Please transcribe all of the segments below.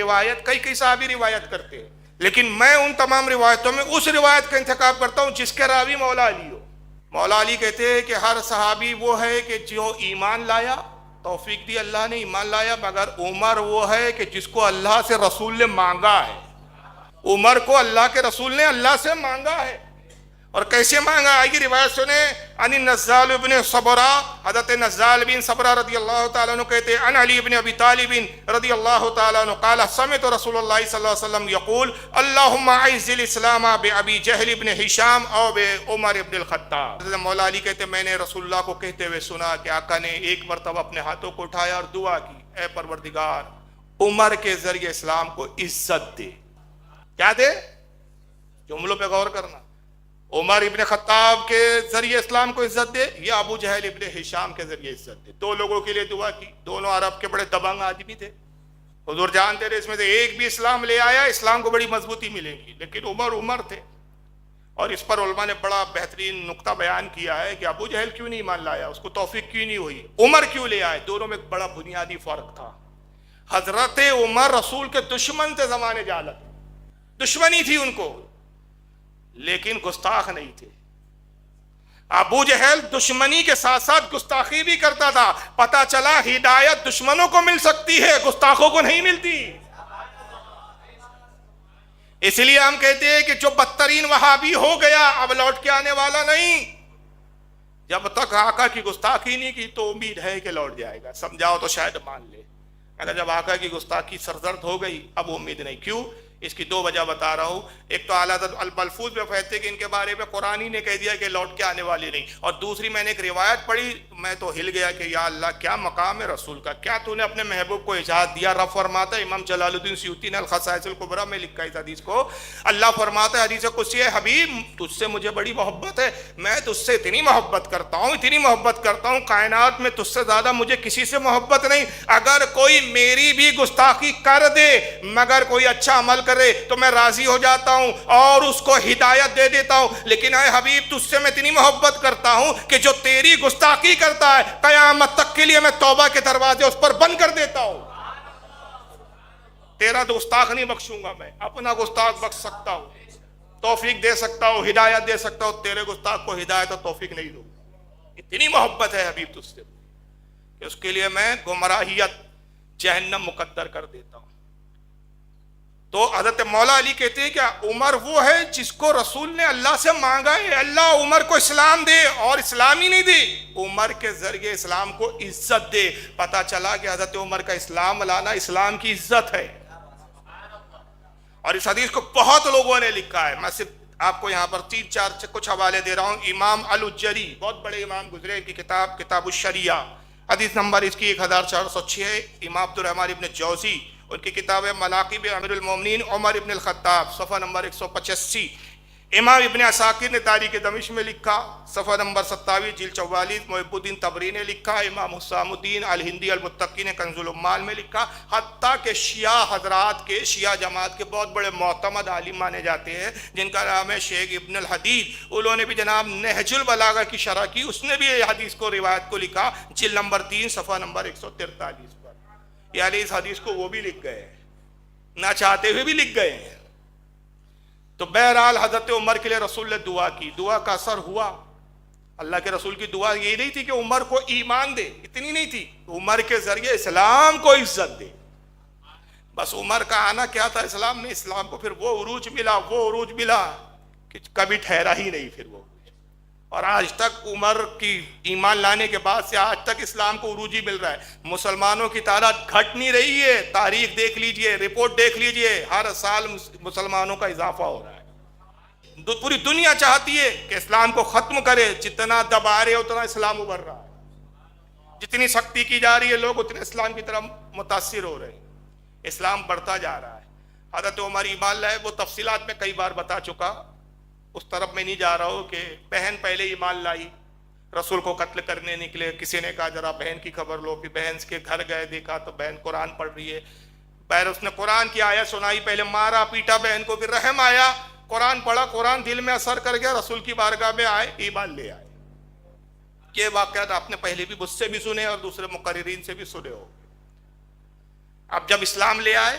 روایت کئی صحابی روایت کرتے ہیں، لیکن میں ان تمام روایتوں میں اس روایت کا انتخاب کرتا ہوں جس کے راوی مولا علی ہو۔ مولا علی کہتے ہیں کہ ہر صحابی وہ ہے کہ جو ایمان لایا، توفیق دی اللہ نے، ایمان لایا، مگر عمر وہ ہے کہ جس کو اللہ سے رسول نے مانگا ہے۔ عمر کو اللہ کے رسول نے اللہ سے مانگا ہے، اور کیسے مانگا؟ آئیے روایت سنیں۔ عن النزال بن صبرہ، حضرت نزال بن صبرہ رضی اللہ تعالیٰ عنہ کہتے ہیں عن علی بن ابی طالب رضی اللہ تعالیٰ عنہ قال سمعت رسول اللہ صلی اللہ علیہ وسلم یقول اللہم اعز الاسلام بابی جہل بن ہشام او بعمر بن الخطاب۔ حضرت مولا علی کہتے ہیں میں نے رسول اللہ کو کہتے ہوئے سنا کہ آقا نے ایک مرتبہ اپنے ہاتھوں کو اٹھایا اور دعا کی، اے پروردگار عمر کے ذریعے اسلام کو عزت دے۔ کیا دے؟ جملوں پہ غور کرنا۔ عمر ابن خطاب کے ذریعے اسلام کو عزت دے یا ابو جہل ابن ہشام کے ذریعے عزت دے۔ دو لوگوں کے لیے دعا کی، دونوں عرب کے بڑے دبنگ آدمی تھے، حضور جانتے تھے اس میں سے ایک بھی اسلام لے آیا اسلام کو بڑی مضبوطی ملے گی، لیکن عمر تھے۔ اور اس پر علماء نے بڑا بہترین نقطہ بیان کیا ہے کہ ابو جہل کیوں نہیں ایمان لایا، اس کو توفیق کیوں نہیں ہوئی، عمر کیوں لے آئے؟ دونوں میں ایک بڑا بنیادی فرق تھا۔ حضرت عمر رسول کے دشمن تھے، زمانے جہالت دشمنی تھی ان کو، لیکن گستاخ نہیں تھے۔ ابو جہل دشمنی کے ساتھ ساتھ گستاخی بھی کرتا تھا۔ پتہ چلا ہدایت دشمنوں کو مل سکتی ہے، گستاخوں کو نہیں ملتی۔ اس لیے ہم کہتے ہیں کہ جو بدترین وہابی ہو گیا اب لوٹ کے آنے والا نہیں۔ جب تک آقا کی گستاخی نہیں کی تو امید ہے کہ لوٹ جائے گا، سمجھاؤ تو شاید مان لے، اگر جب آقا کی گستاخی سرزد ہو گئی اب امید نہیں۔ کیوں؟ اس کی دو وجہ بتا رہا ہوں۔ ایک تو اعلیٰ حضرت الملفوظ میں کہتے ہیں کہ ان کے بارے میں قرآن ہی نے کہہ دیا کہ لوٹ کے آنے والے نہیں، اور دوسری میں نے ایک روایت پڑھی، میں تو ہل گیا کہ یا اللہ کیا مقام ہے رسول کا، کیا تو نے اپنے محبوب کو اجازت دیا۔ رب فرماتا ہے، امام جلال الدین سیوطی نے الخصائص الکبریٰ میں لکھا اس حدیث کو، اللہ فرماتا ہے حدیث قدسی ہے، حبیب تجھ سے مجھے بڑی محبت ہے، میں تجھ سے اتنی محبت کرتا ہوں، اتنی محبت کرتا ہوں، کائنات میں تجھ سے زیادہ مجھے کسی سے محبت نہیں۔ اگر کوئی میری بھی گستاخی کر دے مگر کوئی اچھا عمل کرے تو میں راضی ہو جاتا ہوں اور اس کو ہدایت دے دیتا ہوں، لیکن اے حبیب تجھ سے میں اتنی محبت کرتا ہوں کہ جو تیری گستاخی کرتا ہے قیامت تک کے لیے میں توبہ کے دروازے اس پر بند کر دیتا ہوں۔ تیرا گستاخ نہیں بخشوں گا، میں اپنا گستاخ بخش سکتا ہوں، توفیق دے سکتا ہوں، ہدایت دے سکتا ہوں، تیرے گستاخ کو ہدایت اور توفیق نہیں دوں گا۔ اتنی محبت ہے حبیب تجھ سے کہ اس کے لیے میں گمراہیت جہنم مقدر کر دیتا ہوں۔ تو حضرت مولا علی کہتے ہیں کہ عمر وہ ہے جس کو رسول نے اللہ سے مانگا ہے، اللہ عمر کو اسلام دے، اور اسلام ہی نہیں دے، عمر کے ذریعے اسلام کو عزت دے۔ پتہ چلا کہ حضرت عمر کا اسلام لانا اسلام کی عزت ہے، اور اس حدیث کو بہت لوگوں نے لکھا ہے۔ میں صرف آپ کو یہاں پر تین چار کچھ حوالے دے رہا ہوں۔ امام الجری بہت بڑے امام گزرے کی کتاب کتاب الشریعہ، حدیث نمبر اس کی 1406 ہے۔ امام عبد الرحمن ابن جوزی ان کی کتاب ہے مناقب امیر المومنین عمر ابن الخطاب، صفحہ نمبر 185۔ امام ابن عساکر نے تاریخ دمشق میں لکھا، صفحہ نمبر 27 جلد 44۔ محب الدین طبری نے لکھا، امام حسام الدین الہندی المتقی نے کنز العمال میں لکھا، حتیٰ کہ شیعہ حضرات کے، شیعہ جماعت کے بہت بڑے معتمد عالم مانے جاتے ہیں جن کا نام ہے شیخ ابن الحدید، انہوں نے بھی جناب نہج البلاغہ کی شرح کی، اس نے بھی یہ حدیث کو روایت کو لکھا جلد نمبر 3 صفحہ نمبر 143 پر۔ یعنی اس حدیث کو وہ بھی لکھ گئے ہیں، نہ چاہتے ہوئے بھی لکھ گئے ہیں۔ تو بہرحال حضرت عمر کے لیے رسول نے دعا کی، دعا کا اثر ہوا۔ اللہ کے رسول کی دعا یہ نہیں تھی کہ عمر کو ایمان دے، اتنی نہیں تھی، عمر کے ذریعے اسلام کو عزت دے۔ بس عمر کا آنا کیا تھا اسلام میں، اسلام کو پھر وہ عروج ملا کہ کبھی ٹھہرا ہی نہیں پھر وہ۔ اور آج تک عمر کی ایمان لانے کے بعد سے آج تک اسلام کو عروج ہی مل رہا ہے۔ مسلمانوں کی تعداد گھٹ نہیں رہی ہے، تاریخ دیکھ لیجئے، رپورٹ دیکھ لیجئے، ہر سال مسلمانوں کا اضافہ ہو رہا ہے۔ پوری دنیا چاہتی ہے کہ اسلام کو ختم کرے، جتنا دبا رہے اتنا اسلام ابھر رہا ہے، جتنی سختی کی جا رہی ہے لوگ اتنے اسلام کی طرف متاثر ہو رہے ہیں، اسلام بڑھتا جا رہا ہے۔ حضرت عمر ایمان لائے، وہ تفصیلات میں کئی بار بتا چکا، اس طرف میں نہیں جا رہا ہوں کہ بہن پہلے ایمان لائی، رسول کو قتل کرنے نکلے، کسی نے کہا ذرا بہن کی خبر لو، پھر بہن کے گھر گئے، دیکھا تو بہن قرآن پڑھ رہی ہے، پھر اس نے قرآن کی آیت سنائی، پہلے مارا پیٹا بہن کو، پھر رحم آیا، قرآن پڑھا، قرآن دل میں اثر کر گیا، رسول کی بارگاہ میں آئے، ایمان لے آئے۔ یہ واقعات آپ نے پہلے بھی مجھ سے بھی سنے اور دوسرے مقررین سے بھی سنے ہو۔ اب جب اسلام لے آئے،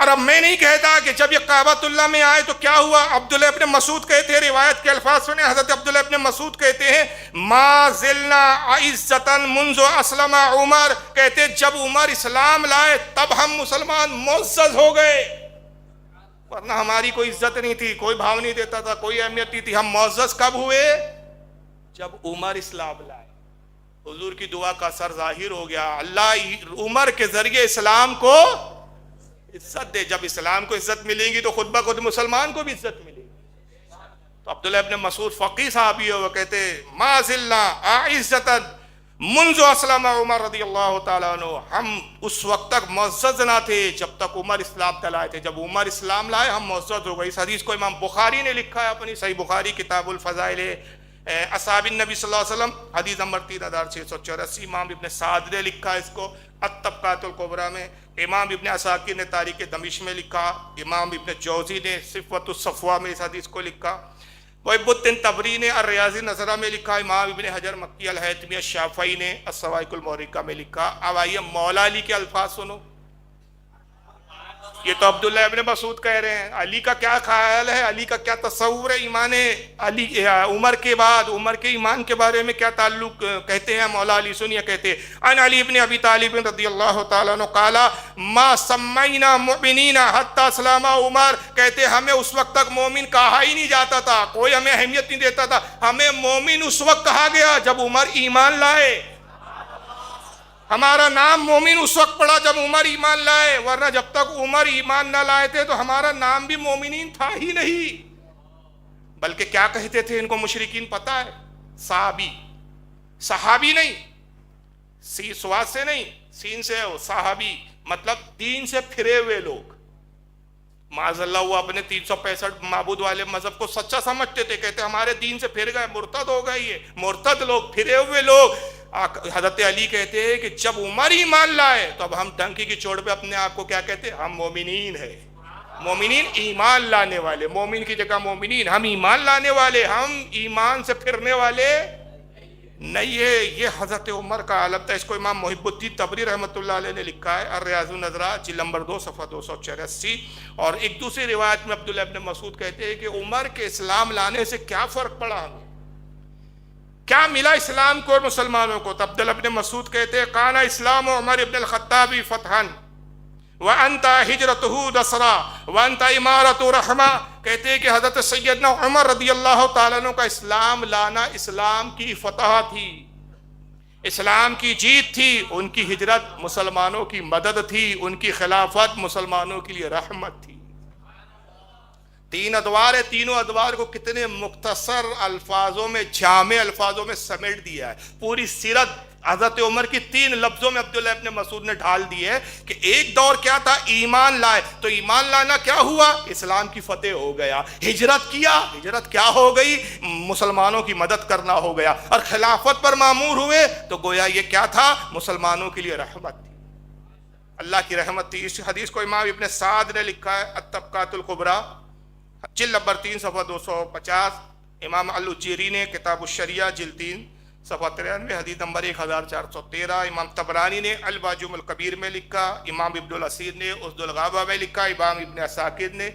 اور اب میں نہیں کہتا کہ جب یہ کعبۃ اللہ میں آئے تو کیا ہوا. عبداللہ ابن مسعود کہتے ہیں, روایت کے الفاظ سنیں, حضرت عبداللہ ابن مسعود کہتے ہیں ما زلنا عزتا منذ اسلم عمر, کہتے جب عمر اسلام لائے تب ہم مسلمان معزز ہو گئے, ورنہ ہماری کوئی عزت نہیں تھی, کوئی بھاؤ نہیں دیتا تھا, کوئی اہمیت نہیں تھی. ہم معزز کب ہوئے؟ جب عمر اسلام لائے. حضور کی دعا کا اثر ظاہر ہو گیا, اللہ عمر کے ذریعے اسلام کو عزت دے. جب اسلام کو عزت ملے گی تو خود بخود مسلمان کو بھی عزت ملے گی. تو عبداللہ ابن مسعود فقیہ صحابی ہے, وہ کہتے ما زلنا اعزتا منذ اسلم عمر رضی اللہ تعالیٰ عنہ, ہم اس وقت تک معزز نہ تھے جب تک عمر اسلام لائے تھے. جب عمر اسلام لائے ہم معزز ہو گئے. اس حدیث کو امام بخاری نے لکھا ہے اپنی صحیح بخاری کتاب الفضائل اصحاب النبی صلی اللہ علیہ وسلم, حدیث نمبر 3684. امام ابن سعد نے لکھا ہے اس کو الطبقات الکبریٰ میں, امام ابن عساکر نے تاریخ دمشق میں لکھا, امام ابن جوزی نے صفوۃ الصفوہ میں اس حدیث کو لکھا, محب الدین طبری نے الریاض النظرہ میں لکھا, امام ابن حجر مکی الہیثمی الشافعی نے الصواعق المحرقہ میں لکھا. اب آئیے مولا علی کے الفاظ سنو. یہ تو عبداللہ ابن مسعود کہہ رہے ہیں, علی کا کیا خیال ہے, علی کا کیا تصور ہے ایمان علی عمر کے بعد, عمر کے ایمان کے بارے میں کیا تعلق کہتے ہیں مولا علی. سنیے, کہتے ان علی ابن ابی طالب رضی اللہ تعالیٰ عنہ قال ما سمینا مؤمنین حتی اسلم عمر, کہتے ہمیں اس وقت تک مومن کہا ہی نہیں جاتا تھا, کوئی ہمیں اہمیت نہیں دیتا تھا, ہمیں مومن اس وقت کہا گیا جب عمر ایمان لائے. ہمارا نام مومن اس وقت پڑا جب عمر ایمان لائے, ورنہ جب تک عمر ایمان نہ لائے تھے تو ہمارا نام بھی مومنین تھا ہی نہیں. بلکہ کیا کہتے تھے ان کو مشرکین پتہ ہے, صحابی, صحابی نہیں, سواد سے نہیں, سین سے ہو, صحابی مطلب دین سے پھرے ہوئے لوگ. معاذ اللہ وہ اپنے 365 معبود والے مذہب کو سچا سمجھتے تھے, کہتے ہمارے دین سے پھر گئے, مرتد ہو گئے, یہ مرتد لوگ, پھرے ہوئے لوگ. حضرت علی کہتے ہیں کہ جب عمر ایمان لائے تو اب ہم ڈنکی کی چوٹ پہ اپنے آپ کو کیا کہتے ہیں, ہم مومنین ہیں, مومنین ایمان لانے والے, مومن کی جگہ مومنین, ہم ایمان لانے والے, ہم ایمان سے پھرنے والے نہیں ہے. یہ حضرت عمر کا عالم تھا. اس کو امام محب الدین طبری رحمۃ اللہ علیہ نے لکھا ہے الریاض النظرہ جلد نمبر 2 صفحہ 284. اور ایک دوسری روایت میں عبداللہ ابن مسعود کہتے ہیں کہ عمر کے اسلام لانے سے کیا فرق پڑا, کیا ملا اسلام کو اور مسلمانوں کو. تو عبداللہ ابن مسعود کہتے ہیں کان اسلام عمر ابن الخطاب فتحا وانت ہجرتہ نصرا وانت امارۃ رحمہ, کہتے ہیں کہ حضرت سیدنا عمر رضی اللہ تعالیٰ عنہ کا اسلام لانا اسلام کی فتح تھی, اسلام کی جیت تھی, ان کی ہجرت مسلمانوں کی مدد تھی, ان کی خلافت مسلمانوں کے لیے رحمت تھی. 3 ادوار ہے, تینوں ادوار کو کتنے مختصر الفاظوں میں, جامع الفاظوں میں سمیٹ دیا ہے. پوری سیرت حضرت عمر کی 3 لفظوں میں عبداللہ ابن مسعود نے ڈھال دی ہے کہ ایک دور کیا تھا, ایمان لائے, تو ایمان لانا کیا ہوا, اسلام کی فتح ہو گیا. ہجرت کیا, ہجرت کیا ہو گئی, مسلمانوں کی مدد کرنا ہو گیا. اور خلافت پر مامور ہوئے تو گویا یہ کیا تھا, مسلمانوں کے لیے رحمت تھی, اللہ کی رحمت تھی. اس حدیث کو امام ابن سعد نے لکھا ہے الطبقات الکبریٰ جلد نمبر 3 صفحہ 250. امام الجیری نے کتاب الشریعہ جلد 3 صفحہ 93 حدیث نمبر 1413. امام طبرانی نے المعجم الکبیر میں لکھا, امام ابن الاسیر نے اسد الغابہ میں لکھا, امام ابن عساکر نے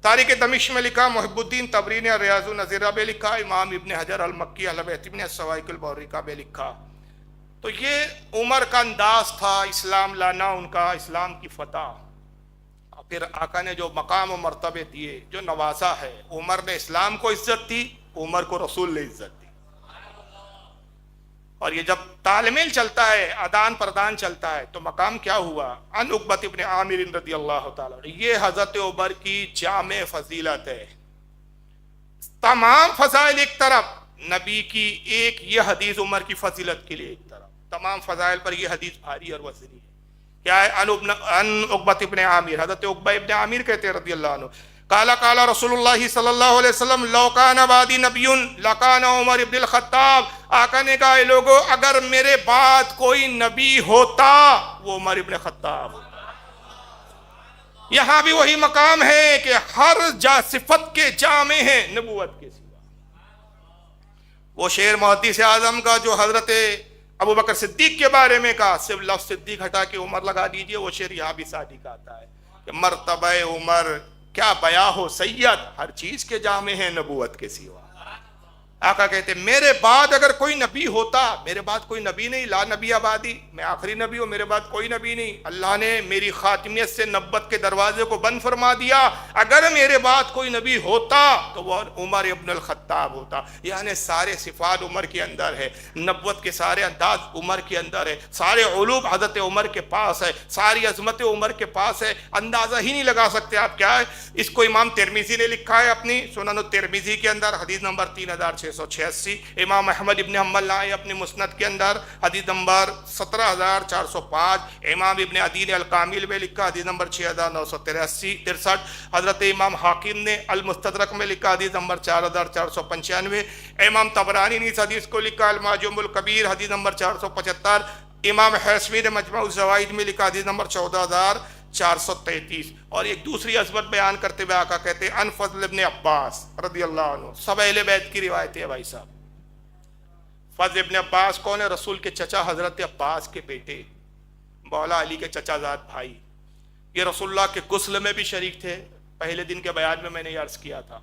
تاریخ دمشق میں لکھا, محب الدین طبری نے ریاض النظرہ میں لکھا, امام ابن حجر المکی الہیثمی نے الصواعق المحرقہ میں لکھا. تو یہ عمر کا انداز تھا اسلام لانا, ان کا اسلام کی فتح. پھر آقا نے جو مقام و مرتبے دیے, جو نوازا ہے, عمر نے اسلام کو عزت دی, عمر کو رسول نے عزت دی. اور یہ جب تال میل چلتا ہے, آدان پردان چلتا ہے, تو مقام کیا ہوا. ان عقبۃ ابن عامر رضی اللہ تعالیٰ, یہ حضرت عمر کی جامع فضیلت ہے. تمام فضائل ایک طرف, نبی کی ایک یہ حدیث عمر کی فضیلت کے لیے ایک طرف, تمام فضائل پر یہ حدیث بھاری اور وزنی ہے. کیا ہے, ان عقبۃ ابن عامر, حضرت عقبہ ابن عامر کہتے ہیں رضی اللہ عنہ, قال قال رسول اللہ صلی اللہ علیہ وسلم لو کان بعدی نبی لکان عمر ابن الخطاب. آقا نے کہا, اے لوگو اگر میرے بعد کوئی نبی ہوتا وہ عمر ابن خطاب. یہاں بھی وہی مقام ہے کہ ہر صفت کے جامع ہیں نبوت کے سوا. وہ شعر محدث اعظم کا جو حضرت ابو بکر صدیق کے بارے میں کہا, صرف لفظ صدیق ہٹا کے عمر لگا دیجئے, وہ شعر یہاں بھی صادق آتا ہے. کہ مرتبہ عمر کیا بیاں ہو سید، ہر چیز کے جامع ہے نبوت کے سوا۔ آقا کہتے میرے بعد اگر کوئی نبی ہوتا، میرے بعد کوئی نبی نہیں، لا نبی آبادی، میں آخری نبی ہوں، میرے بعد کوئی نبی نہیں، اللہ نے میری خاتمیت سے نبوت کے دروازے کو بند فرما دیا، اگر میرے بعد کوئی نبی ہوتا تو وہ عمر ابن الخطاب ہوتا۔ یعنی سارے صفات عمر کے اندر ہے، نبوت کے سارے انداز عمر کے اندر ہے، سارے علوم حضرت عمر کے پاس ہے، ساری عظمت عمر کے پاس ہے، اندازہ ہی نہیں لگا سکتے آپ کیا ہے۔ اس کو امام ترمذی نے لکھا ہے اپنی سنن الترمذی کے اندر، حدیث نمبر 3686۔ امام احمد ابن حنبل لائے اپنی مسند کے اندر حدیث نمبر 17405۔ امام ابن عدی نے الکامل میں لکھا حدیث نمبر 6963۔ حضرت امام حاکم نے المستدرک میں لکھا حدیث نمبر 4495۔ امام طبرانی نے اس حدیث کو لکھا المعجم الکبیر حدیث نمبر 475۔ امام حیثمی نے مجمع الزوائد میں لکھا حدیث نمبر 14433۔ اور ایک دوسری عظمت بیان کرتے ہوئے آقا کہتے ہیں ان فضل ابن عباس رضی اللہ عنہ، سب اہل بیت کی روایت ہے بھائی صاحب۔ فضل ابن عباس کون ہے؟ رسول کے چچا حضرت عباس کے بیٹے، مولا علی کے چچا زاد بھائی، یہ رسول اللہ کے غسل میں بھی شریک تھے، پہلے دن کے بیان میں نے یہ عرض کیا تھا۔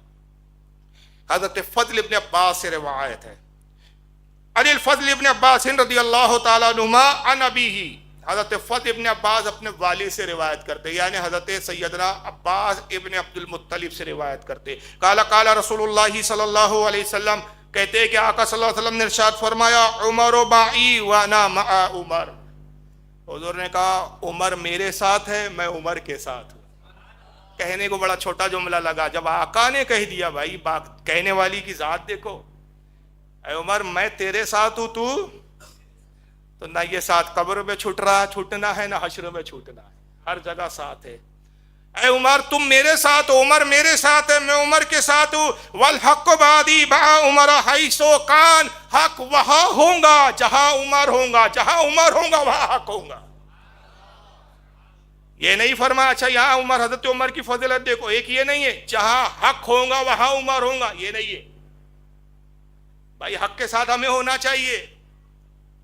حضرت فضل ابن عباس سے روایت ہے، عن الفضل ابن عباس رضی اللہ تعالیٰ عنہما عن ابیہ، حضرت فضل ابن عباس اپنے والد سے روایت کرتے، یعنی حضرت سیدنا عباس ابن عبد المطلب سے روایت کرتے۔ قال قال رسول اللہ صلی اللہ علیہ وسلم، کہتے ہیں کہ آقا صلی اللہ علیہ وسلم نے ارشاد فرمایا عمر معی وانا مع عمر، حضور نے کہا عمر میرے ساتھ ہے، میں عمر کے ساتھ ہوں۔ کہنے کو بڑا چھوٹا جملہ لگا، جب آقا نے کہہ دیا بھائی بات کہنے والی کی ذات دیکھو، اے عمر میں تیرے ساتھ ہوں، تو نہ یہ ساتھ قبر میں چھوٹنا ہے، نہ حشر میں چھوٹنا ہے، ہر جگہ ساتھ ہے۔ اے عمر تم میرے ساتھ ہو، عمر میرے ساتھ ہے، میں عمر کے ساتھ ہوں۔ والحق بعدی مع عمر حیث کان، حق وہاں ہوگا جہاں عمر ہوگا، جہاں عمر ہوگا وہاں حق ہوگا۔ یہ نہیں فرمایا اچھا یہاں عمر، حضرت عمر کی فضیلت دیکھو، ایک یہ نہیں ہے جہاں حق ہوگا وہاں عمر ہوگا، یہ نہیں ہے بھائی۔ حق کے ساتھ ہمیں ہونا چاہیے،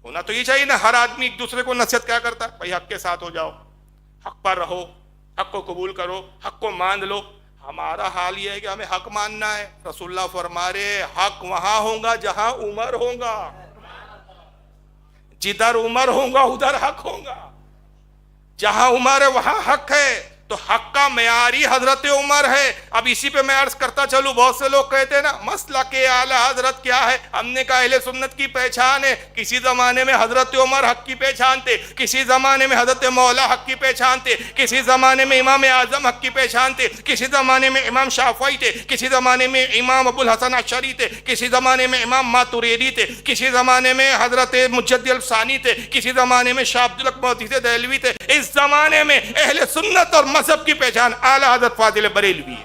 ہونا تو یہ چاہیے نا، ہر آدمی ایک دوسرے کو نصیحت کیا کرتا ہے بھائی حق کے ساتھ ہو جاؤ، حق پر رہو، حق کو قبول کرو، حق کو مان لو۔ ہمارا حال یہ ہے کہ ہمیں حق ماننا ہے، رسول اللہ فرما رہے حق وہاں ہوگا جہاں عمر ہوگا، جدھر عمر ہوگا ادھر حق ہوگا، جہاں عمر ہے وہاں حق ہے، تو حق کا معیاری حضرت عمر ہے۔ اب اسی پہ میں عرض کرتا چلوں، بہت سے لوگ کہتے ہیں نا مسلک اعلی حضرت کیا ہے، ہم نے کہا اہل سنت کی پہچان ہے، کسی زمانے میں حضرت عمر حق کی پہچان تھے، کسی زمانے میں حضرت مولا حق کی پہچان تھے، کسی زمانے میں امام اعظم حق کی پہچان تھے، کسی زمانے میں امام شافعی تھے، کسی زمانے میں امام ابو الحسن اشعری تھے، کسی زمانے میں امام ماتوریدی تھے، کسی زمانے میں حضرت مجدد الثانی تھے، کسی زمانے میں شاہ عبد الحق محدث دہلوی تھے۔ اس زمانے میں اہل سنت اور مذہب کی پہچان اعلی حضرت فاضل بریلوی ہے۔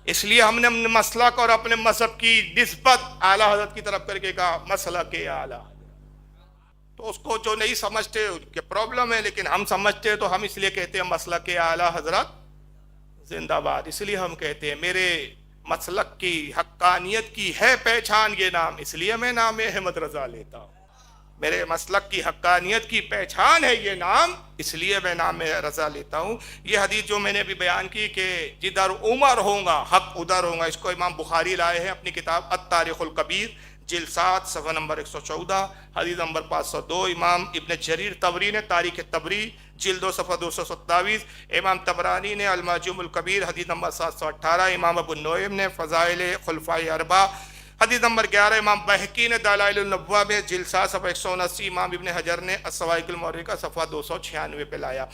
اس لیے ہم نے مسلک اور اپنے مذہب کی نسبت اعلی حضرت کی طرف کر کے کہا مسلک اعلی حضرت۔ تو اس کو جو نہیں سمجھتے ان کے پرابلم ہے، لیکن ہم سمجھتے تو ہم اس لیے کہتے ہیں مسلک اعلی حضرت زندہ باد۔ اس لیے ہم کہتے ہیں میرے مسلک کی حقانیت کی ہے پہچان یہ نام، اس لیے میں نام احمد رضا لیتا ہوں۔ میرے مسلک کی حقانیت کی پہچان ہے یہ نام، اس لیے میں نام رضا لیتا ہوں۔ یہ حدیث جو میں نے ابھی بیان کی کہ جدھر عمر ہوگا حق ادھر ہوگا، اس کو امام بخاری لائے ہیں اپنی کتاب التاریخ الکبیر جلد 7 صفحہ نمبر 114، حدیث نمبر 502۔ امام ابن جریر طبری نے تاریخ طبری جلد 2 صفحہ 227، امام طبرانی نے المعجم الکبیر حدیث نمبر 718، امام ابو النعیم نے فضائل خلفائے اربعہ حدیث نمبر 11، امام بہقی نے دلائل النبوہ میں جلد 7 صفحہ 179، امام ابن حجر نے الصواعق المحرقہ صفحہ 296 پہ لایا۔